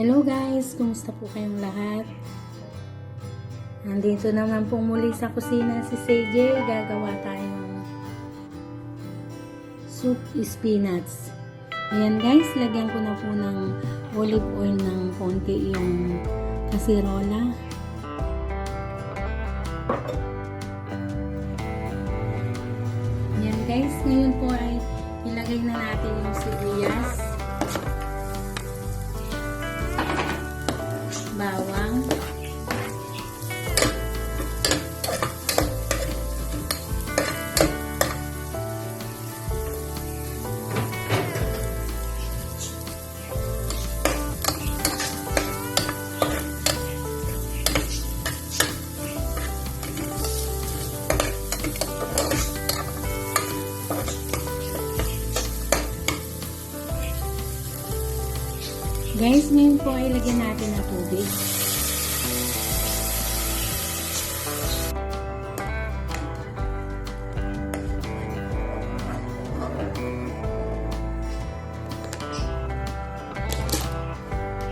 Hello guys! Kumusta po kayong lahat? Nandito naman pong muli sa kusina si CJ. Gagawa tayong soup spinach. Ayan guys, lagyan ko na po ng olive oil ng konti yung kasirola. Ayan guys, ngayon po ay ilagay na natin yung sibuyas, bawang, guys, ngayon po ay lagyan natin ng tubig.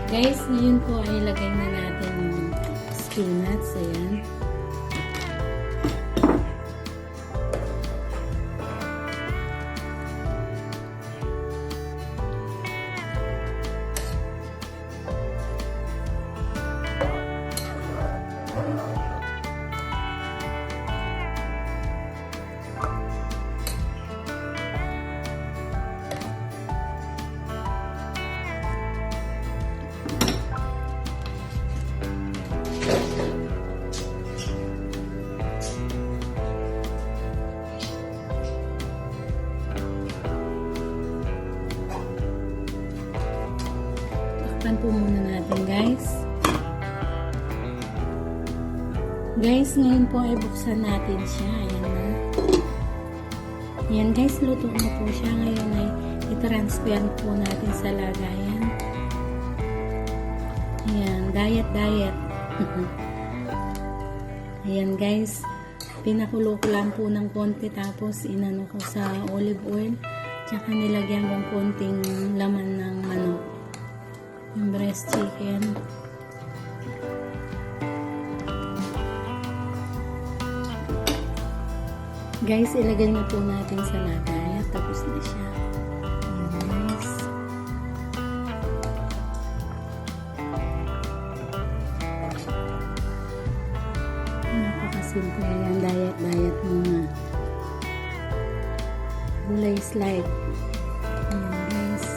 Guys, ngayon po ay lagay na natin yung spinach. Ayan. Takpan po muna natin guys. Guys, ngayon po ay buksan natin siya. Ayan na. Ayan guys, luto na po siya. Ngayon ay i-transfer po natin sa lagayan. Ayan, diet. Ayan guys, pinakulo ko lang po ng konti tapos inano ko sa olive oil. Tsaka nilagyan kong konting laman ng manok. Yung breast chicken. Guys, ilagay na po natin sa lagayan. Tapos na siya. Guys. Napakasimple yan. Diet muna. Gulay slide. Ayan guys.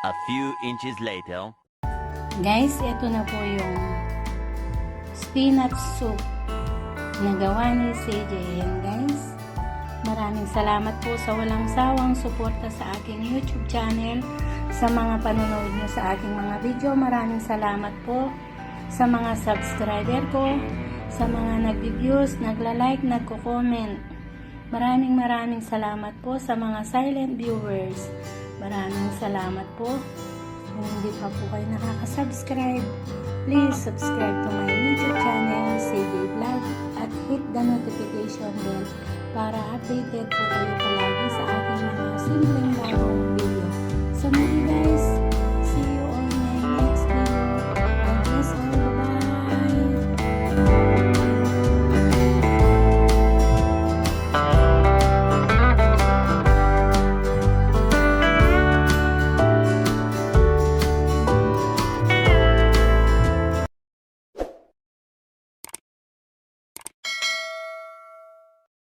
A few inches later. Guys, ito na po yung spinach soup na gawa ni CJ. Ayan guys. Maraming salamat po sa walang sawang suporta sa aking YouTube channel. Sa mga panonood nyo sa aking mga video, maraming salamat po. Sa mga subscriber ko, sa mga nag-views, nagla-like, nagko-comment. Maraming salamat po sa mga silent viewers. Maraming salamat po. Kung hindi pa po kayo nakaka-subscribe, please subscribe to my YouTube channel, CJ Vlog, at hit the notification bell para updated po kayo